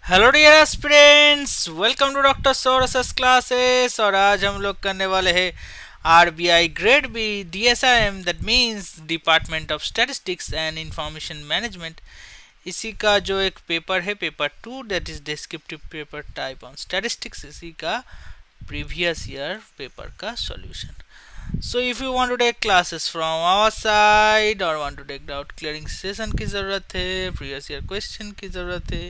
Hello dear aspirants, welcome to doctor सोरस classes. और आज हम लोग करने वाले हैं RBI grade B DSIM, that means department of statistics and information management. इसी का जो एक पेपर है, paper 2, that is descriptive paper type on statistics, इसी का प्रीवियस ईयर पेपर का solution. So if you want to take classes from our side or want to take doubt clearing session की ज़रूरत है, previous year question की ज़रूरत है,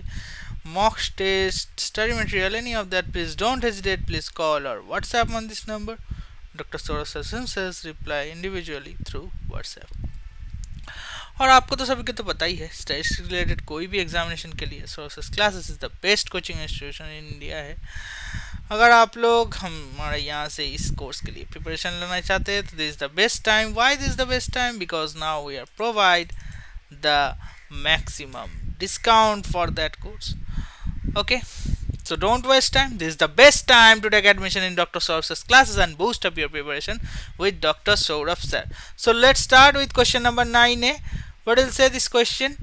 mock test, study material, any of that, please don't hesitate. Please call or WhatsApp on this number. Dr. Soros himself reply individually through WhatsApp. और आपको तो सभी को तो पता ही है, स्टैटिस्टिक्स रिलेटेड कोई भी एग्जामिनेशन के लिए sources classes is the best coaching institution in India है। अगर आप लोग हमारे यहाँ से इस कोर्स के लिए प्रिपरेशन लेना चाहते हैं तो this is the best time. Why this is the best time? Because now we are provide the maximum discount for that course. Okay, so don't waste time. This is the best time to take admission in Dr. Saurav's classes and boost up your preparation with Dr. Saurav sir. So let's start with question number 9a. What will say this question?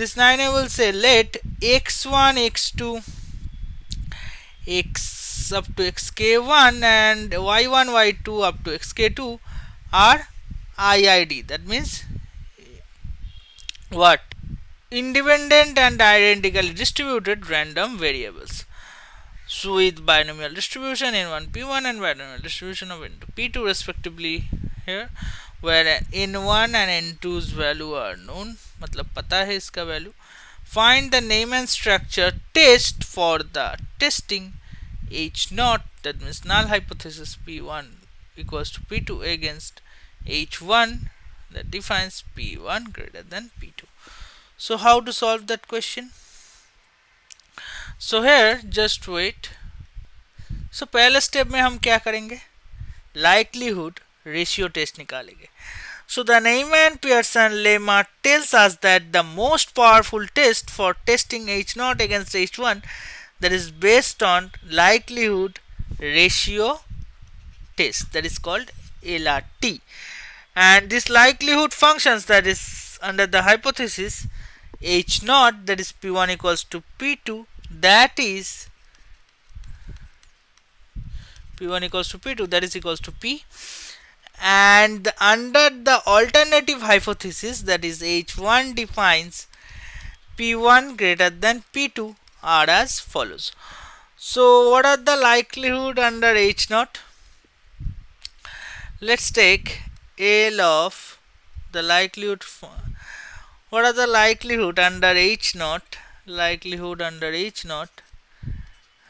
This 9a will say let x1 x2 x up to xk1 and y1 y2 up to xk2 are IID. That means what? Independent and identically distributed random variables. So with binomial distribution n1 p1 and binomial distribution of n2 p2 respectively here, where n1 and n2's value are known, मतलब पता है इसका value. Find the name and structure test for the testing h naught, that means null hypothesis p1 equals to p2 against h1 that defines p1 greater than p2. So how to solve that question? So here just wait. So पहले step में हम क्या करेंगे? Likelihood ratio test निकालेंगे. So the Neyman Pearson lemma tells us that the most powerful test for testing h0 against h1, that is based on likelihood ratio test, that is called LRT. And this likelihood functions, that is under the hypothesis h0, that is p1 equals to p2, that is p1 equals to p2, that is equals to p, and under the alternative hypothesis, that is h1 defines p1 greater than p2, are as follows. So what are the likelihood under h0? Let's take L of the likelihood. What are the likelihood under h0? Likelihood under h0.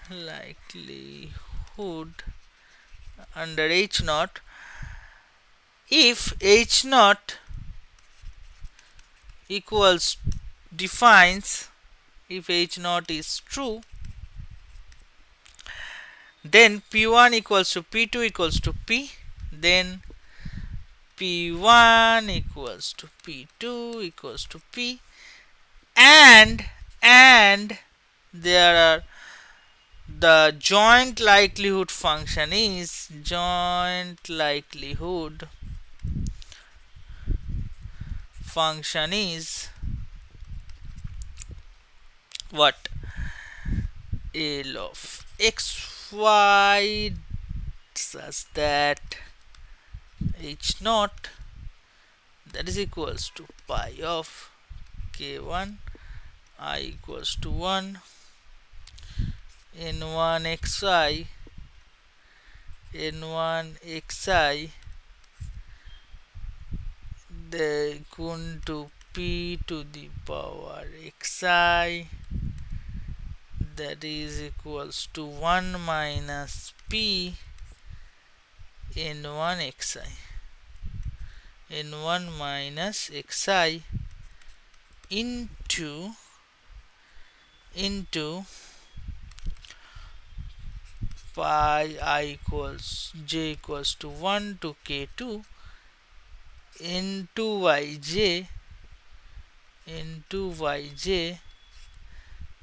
Likelihood under h0. If h0 equals defines, if h0 is true, then p1 equals to p2 equals to p, then p1 equals to p2 equals to p, and there are the joint likelihood function is joint likelihood function is what? L of xy such that h0, that is equals to pi of k1 I equals to 1 n1 xi the equal to p to the power xi, that is equals to 1 minus p n1 xi, n1 minus xi into pi I equals j equals to 1 to k2 into yj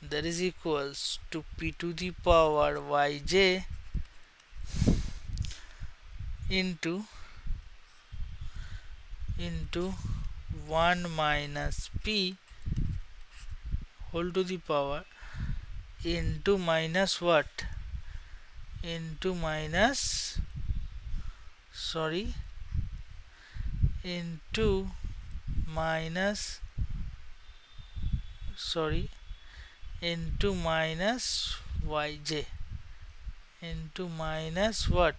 that is equals to p to the power yj into 1 minus p whole to the power into minus what? Into minus, sorry, into minus, sorry, into minus yj, into minus what?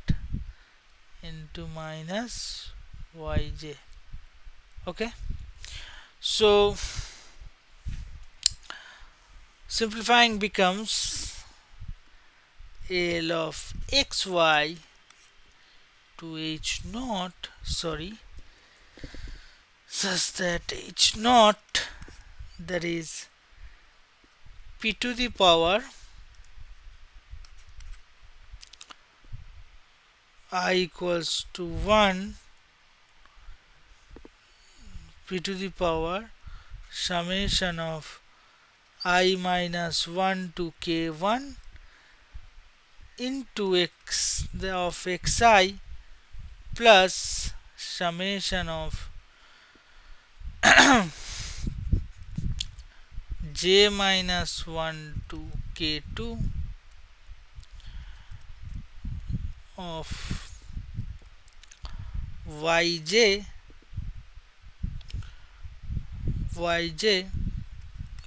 Into minus yj. Okay, so simplifying becomes L of xy to h naught, sorry, such that h naught, that is p to the power I equals to 1, p to the power summation of I minus 1 to k1 into x of xi plus summation of j minus 1 to k2 of yj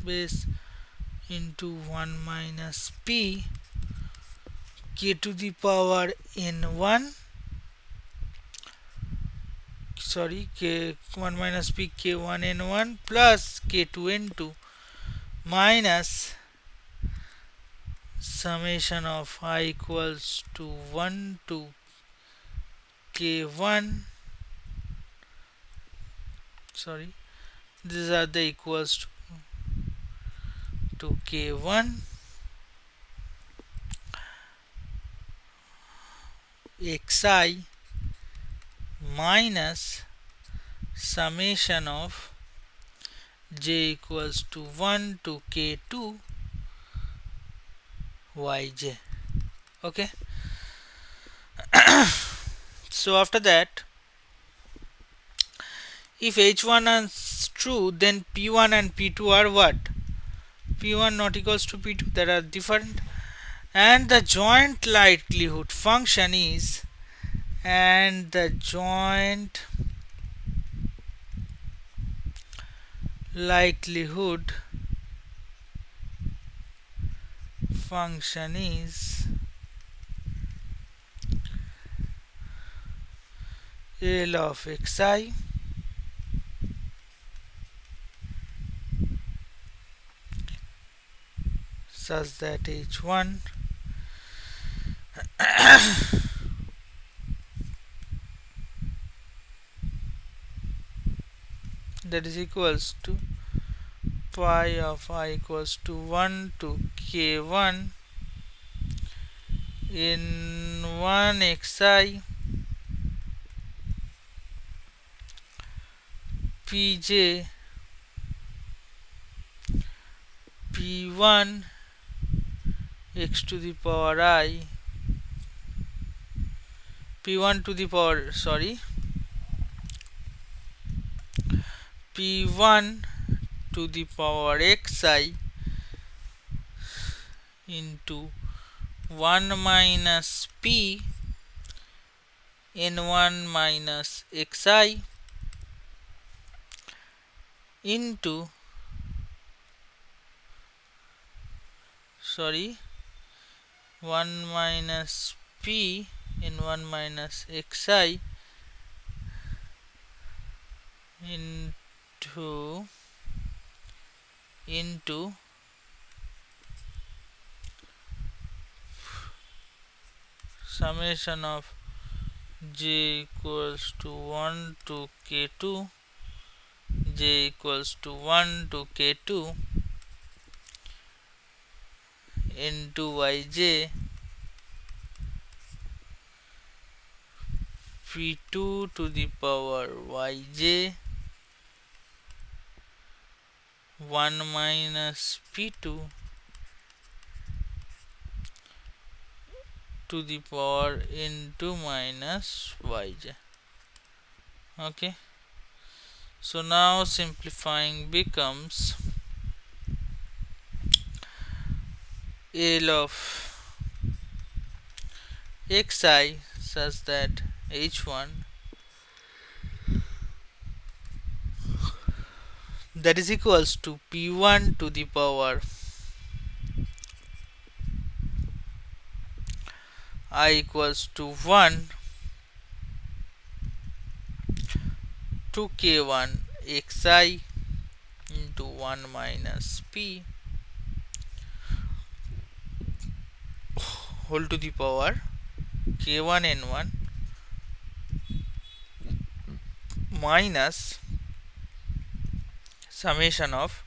base into 1 minus p k to the power n1, sorry, k 1 minus p k1 n1 plus k2 n2 minus summation of I equals to 1 to k1, sorry, these are the equals to k1 xi minus summation of j equals to 1 to k2 yj. Okay, so after that, if h1 is true, then p1 and p2 are what? p1 not equals to p2, that are different, and the joint likelihood function is, and the joint likelihood function is L of xi such that h1 that is equals to pi of I equals to 1 to k1 in 1 xi pj p1 x to the power I, p1 to the power, sorry, p1 to the power xi into 1 minus p n1 minus xi into, sorry, 1 minus p n1 minus xi into summation of j equals to 1 to k2, j equals to 1 to k2 into yj p2 to the power yj 1 minus p2 to the power n2 minus yj. Okay, so now simplifying becomes L of xi such that h1 that is equals to p1 to the power I equals to 1 to k1 xi into 1 minus p whole to the power k1 n1 minus summation of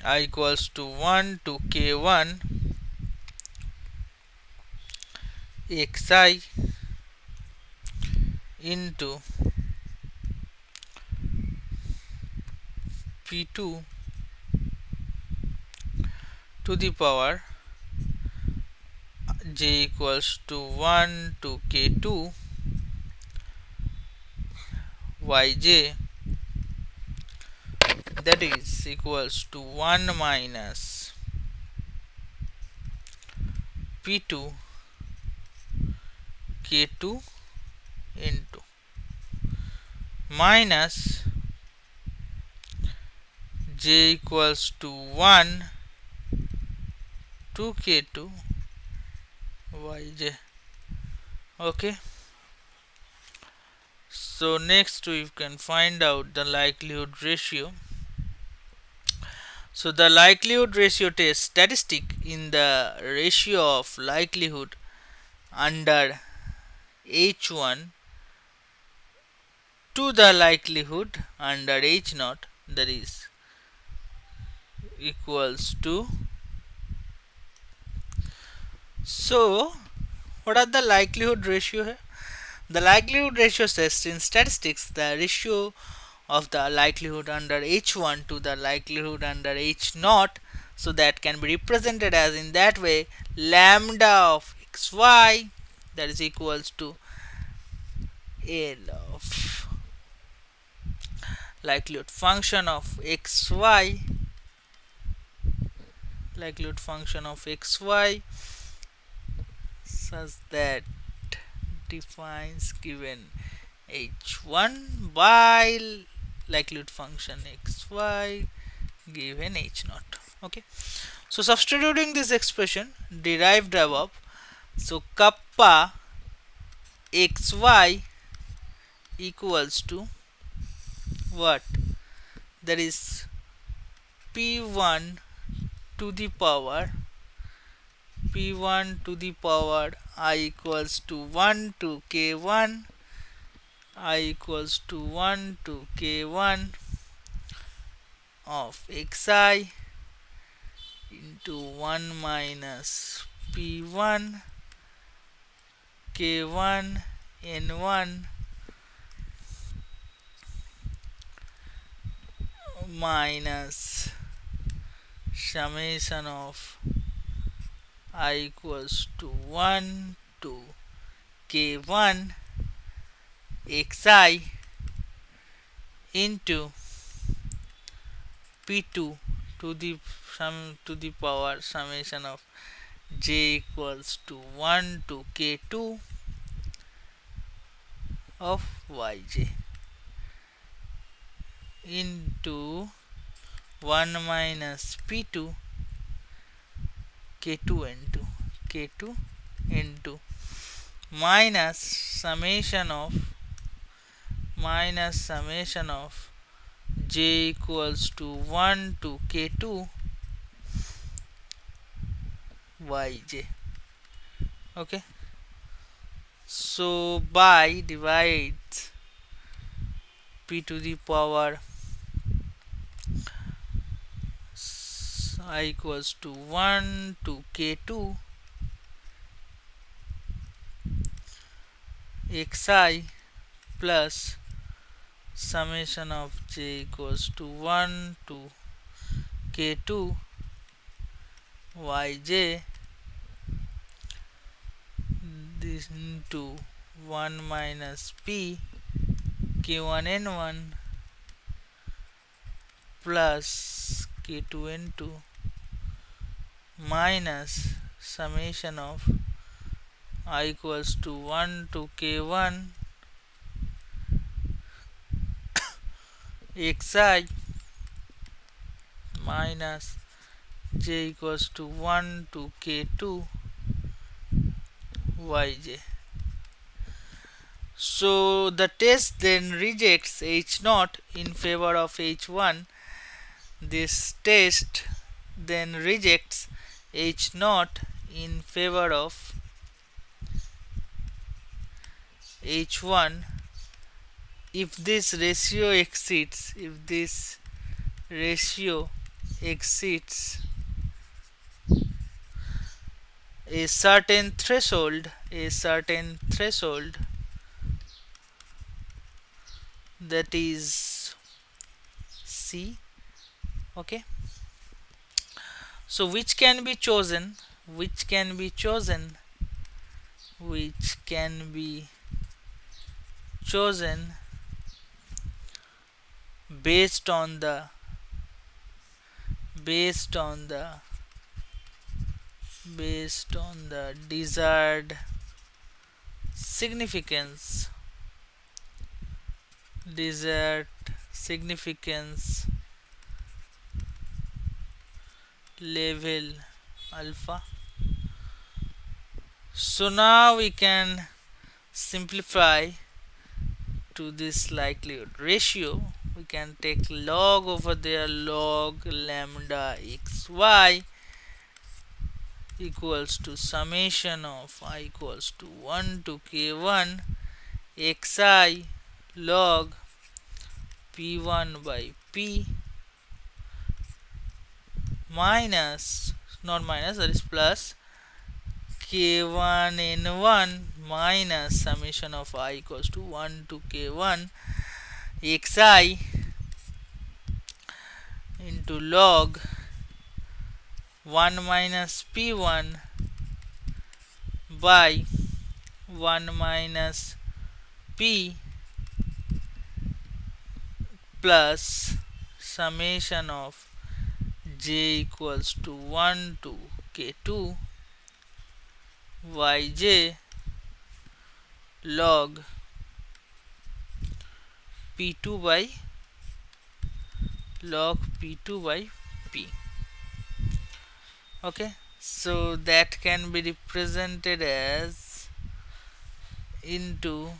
I equals to 1 to k1 xi into p2 to the power j equals to 1 to k2 yj that is equals to 1 minus p2 k2 into minus j equals to 1 to k2 yj. Okay, so next we can find out the likelihood ratio. So the likelihood ratio test statistic in the ratio of likelihood under h1 to the likelihood under h0 that is equals to. So what are the likelihood ratio here? The likelihood ratio says in statistics the ratio of the likelihood under h1 to the likelihood under h0, so that can be represented as in that way lambda of xy that is equals to L of likelihood function of xy, likelihood function of xy such that defines given h1 by likelihood function xy given h0. Okay, so substituting this expression derived above, so kappa xy equals to what, that is p1 to the power p1 to the power I equals to 1 to k1 I equals to 1 to k1 of xi into 1 minus p1 k1 n1 minus summation of I equals to 1 to k1 xi into p2 to the sum to the power summation of j equals to 1 to k2 of yj into 1 minus p2 k2 into minus summation of j equals to 1 to k2 yj. Okay, so by divides p to the power I equals to 1 to k2 xi plus summation of j equals to 1 to k2 yj this into 1 minus p k1 n1 plus k2 n2 minus summation of I equals to 1 to k1 xi minus j equals to 1 to k2 yj. So the test then rejects h0 in favor of h1. This test then rejects h0 in favor of h1 if this ratio exceeds a certain threshold that is C. Okay, so which can be chosen based on the desired significance level alpha. So now we can simplify to this likelihood ratio. We can take log over there, log lambda xy equals to summation of I equals to 1 to k1 xi log p1 by p minus, not minus, that is plus k1 n1 minus summation of I equals to 1 to k1 xi into log 1 minus p1 by 1 minus p plus summation of j equals to 1 to k2 yj log p2 by p. Okay, so that can be represented as into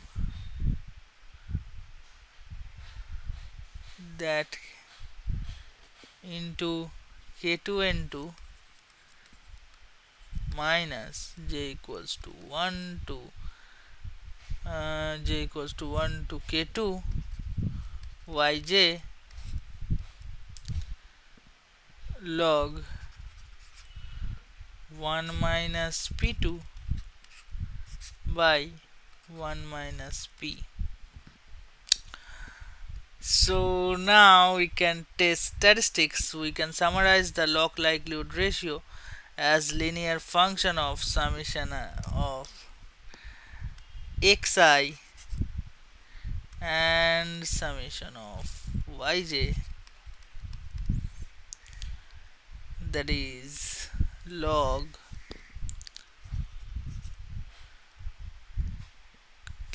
k2n2 minus j equals to 1 to k2 yj log 1 minus p2 by 1 minus p. So now we can test statistics. We can summarize the log likelihood ratio as linear function of summation of xi and summation of yj, that is log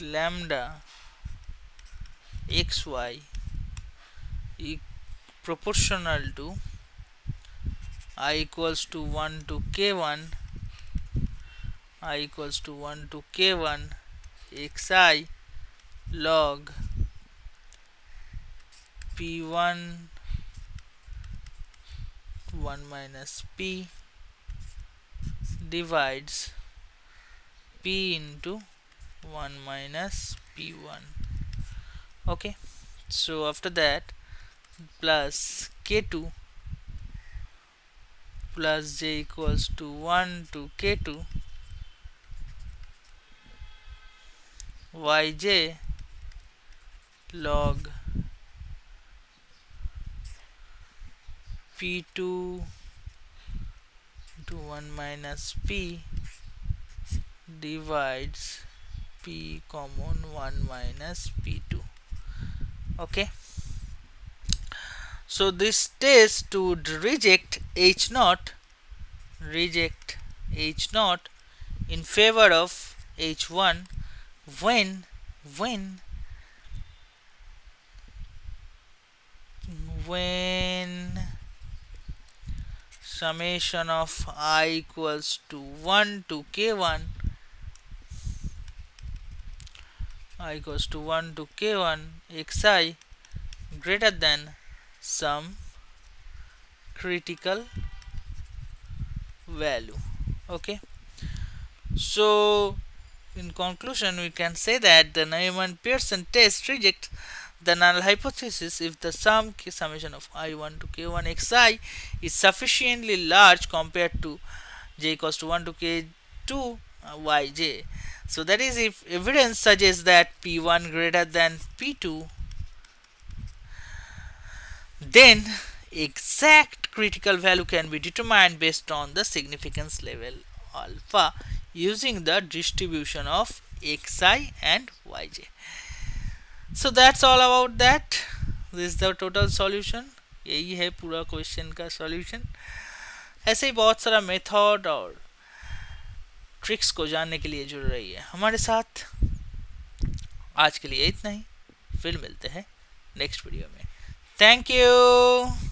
lambda xy proportional to I equals to 1 to k1 xi log p1 1 minus p divides p into 1 minus p1. Okay, so after that plus k2 plus j equals to 1 to k2 yj log p2 to 1 minus p divides p common 1 minus p2. Okay, so this test would reject h0 reject H0 in favor of H1 when when when summation of I equals to 1 to k1, I equals to 1 to k1 xi greater than some critical value. Okay, so in conclusion we can say that the Neumann-Pearson test rejects the null hypothesis if the summation of I1 to k1 xi is sufficiently large compared to j equals to 1 to k2 yj. So that is, if evidence suggests that p1 greater than p2, then exact critical value can be determined based on the significance level alpha using the distribution of xi and yj. So that's all about that. This is the total solution. यही है पूरा question का solution. ऐसे ही बहुत सारा method और tricks को जानने के लिए जुड़ रही है हमारे साथ. आज के लिए इतना ही, फिर मिलते हैं नेक्स्ट वीडियो में. Thank you.